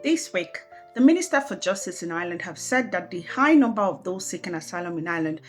This week, the Minister for Justice in Ireland have said that the high number of those seeking asylum in Ireland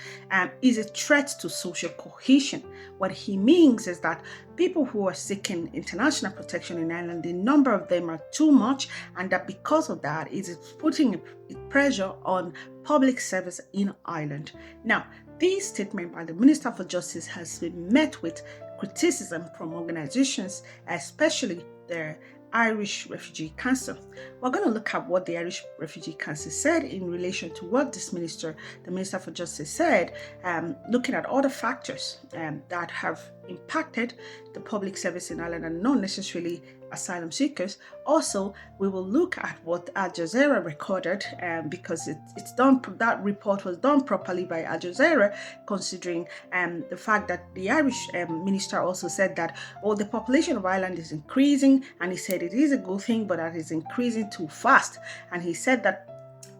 is a threat to social cohesion. What he means is that people who are seeking international protection in Ireland, the number of them are too much, and that because of that, it is putting pressure on public service in Ireland. Now, this statement by the Minister for Justice has been met with criticism from organizations, especially the Irish Refugee Council. We're going to look at what the Irish Refugee Council said in relation to what the Minister for Justice said, looking at other factors that have impacted the public service in Ireland and not necessarily asylum seekers. Also, we will look at what Al Jazeera recorded because that report was done properly by Al Jazeera, considering the fact that the Irish minister also said that the population of Ireland is increasing, and he said it is a good thing, but that is increasing too fast. And he said that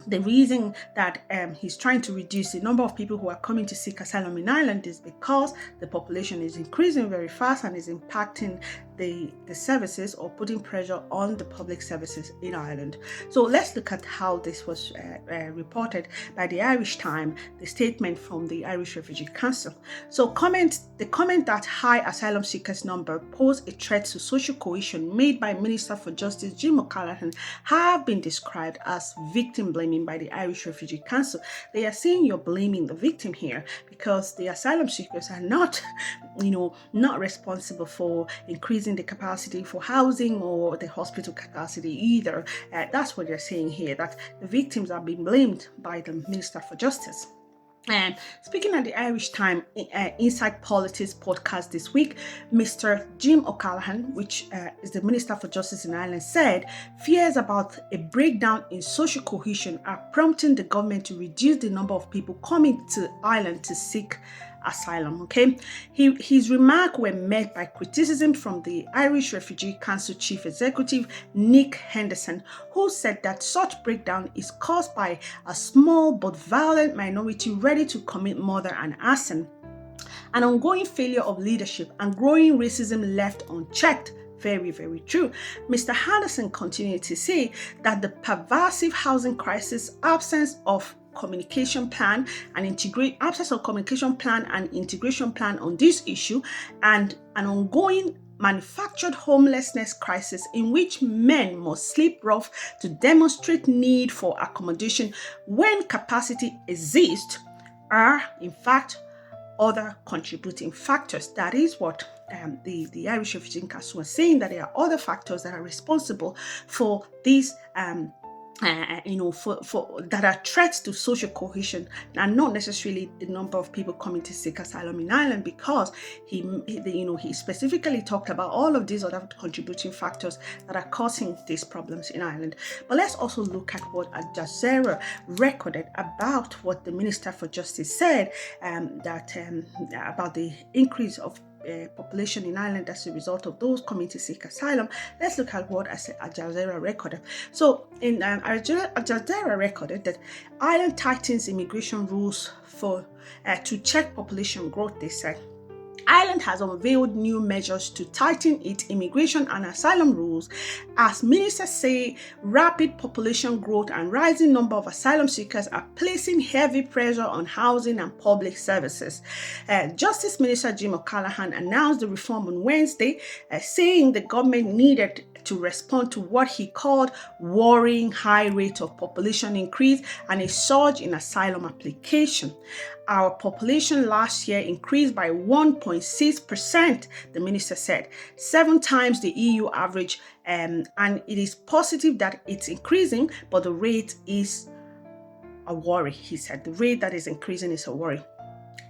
the reason that he's trying to reduce the number of people who are coming to seek asylum in Ireland is because the population is increasing very fast and is impacting the services or putting pressure on the public services in Ireland. So let's look at how this was reported by the Irish Times, the statement from the Irish Refugee Council. So the comment that high asylum seekers number pose a threat to social cohesion made by Minister for Justice Jim O'Callaghan have been described as victim blaming by the Irish Refugee Council. They are saying you're blaming the victim here because the asylum seekers are not responsible for increasing the capacity for housing or the hospital capacity either. That's what they're saying here, that the victims are being blamed by the Minister for Justice. And speaking at the Irish Times Inside Politics podcast this week, Mr. Jim O'Callaghan, which is the Minister for Justice in Ireland, said fears about a breakdown in social cohesion are prompting the government to reduce the number of people coming to Ireland to seek asylum. Okay, his remarks were met by criticism from the Irish Refugee Council Chief Executive Nick Henderson, who said that such breakdown is caused by a small but violent minority ready to commit murder and arson, an ongoing failure of leadership, and growing racism left unchecked. Very, very true. Mr. Henderson continued to say that the pervasive housing crisis, absence of communication plan and integration plan on this issue, and an ongoing manufactured homelessness crisis in which men must sleep rough to demonstrate need for accommodation when capacity exists, are in fact other contributing factors. That is what the Irish Refugee Council was saying, that there are other factors that are responsible for these that are threats to social cohesion, and not necessarily the number of people coming to seek asylum in Ireland, because he specifically talked about all of these other contributing factors that are causing these problems in Ireland. But let's also look at what Al Jazeera recorded about what the Minister for Justice said about the increase of population in Ireland as a result of those coming to seek asylum. Let's look at what Al Jazeera recorded. So in Al Jazeera recorded that Ireland tightens immigration rules to check population growth. They said Ireland has unveiled new measures to tighten its immigration and asylum rules as ministers say rapid population growth and rising number of asylum seekers are placing heavy pressure on housing and public services. Justice Minister Jim O'Callaghan announced the reform on Wednesday, saying the government needed to respond to what he called worrying high rate of population increase and a surge in asylum application. Our population last year increased by 1.6%, the minister said, 7 times the EU average, and it is positive that it's increasing, but the rate is a worry, he said. The rate that is increasing is a worry.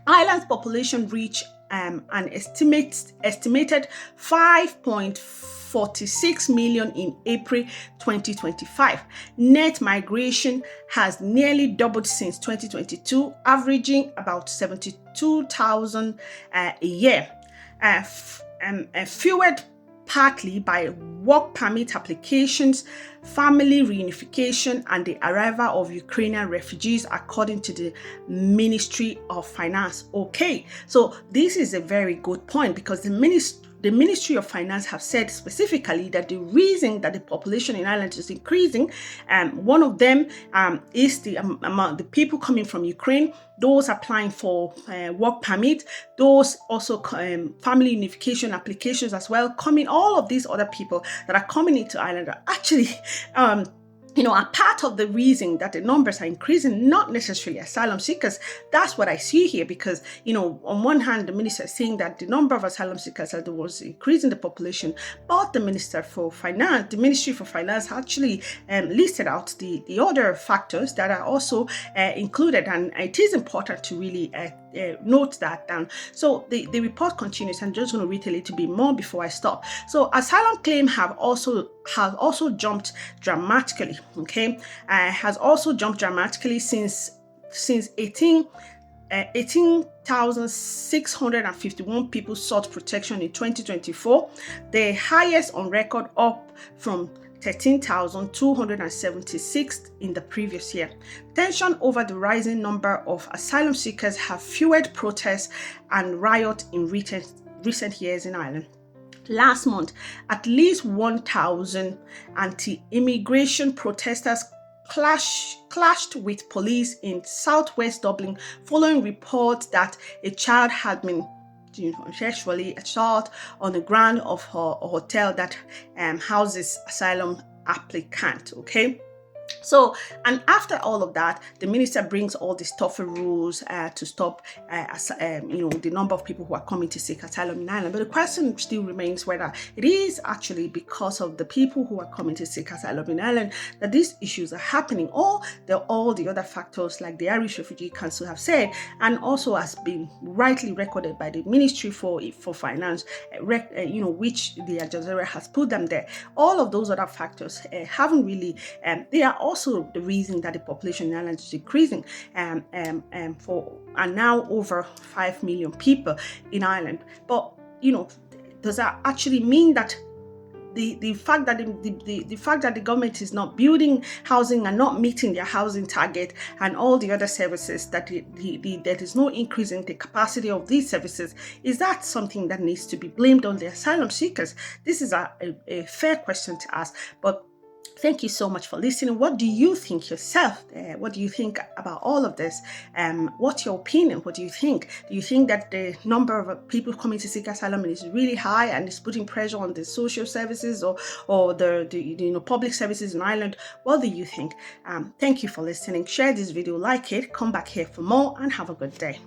Ireland's population reached an estimated 5.46 million in April 2025. Net migration has nearly doubled since 2022, averaging about 72,000 a year. Fueled partly by work permit applications, family reunification, and the arrival of Ukrainian refugees, according to the Ministry of Finance. Okay, so this is a very good point, because the the Ministry of Finance have said specifically that the reason that the population in Ireland is increasing, one of them is the amount the people coming from Ukraine, those applying for work permit, those also family unification applications as well coming. All of these other people that are coming into Ireland are actually are part of the reason that the numbers are increasing, not necessarily asylum seekers. That's what I see here, because, on one hand, the minister is saying that the number of asylum seekers was increasing the population, but the Ministry for Finance actually listed out the other factors that are also included, and it is important to really note that down. So the report continues. I'm just going to read a little bit more before I stop. So asylum claim have also jumped dramatically. Has also jumped dramatically since 18,651 people sought protection in 2024, the highest on record, up from 13,276 in the previous year. Tension over the rising number of asylum seekers have fueled protests and riots in recent years in Ireland. Last month, at least 1,000 anti-immigration protesters clashed with police in southwest Dublin following reports that a child had been sexually assaulted on the ground of a hotel that houses asylum applicants. So, and after all of that, the minister brings all these tougher rules to stop, the number of people who are coming to seek asylum in Ireland. But the question still remains whether it is actually because of the people who are coming to seek asylum in Ireland that these issues are happening, or all the other factors, like the Irish Refugee Council have said, and also has been rightly recorded by the Ministry for Finance, which the Al Jazeera has put them there. All of those other factors haven't really, they are also the reason that the population in Ireland is decreasing, and now over 5 million people in Ireland. But does that actually mean that the fact that the government is not building housing and not meeting their housing target and all the other services, that there is no increase in the capacity of these services, is that something that needs to be blamed on the asylum seekers? This is a fair question to ask, but thank you so much for listening. What do you think yourself? What do you think about all of this? What's your opinion? What do you think? Do you think that the number of people coming to seek asylum is really high and is putting pressure on the social services or the public services in Ireland? What do you think? Thank you for listening. Share this video, like it, come back here for more, and have a good day.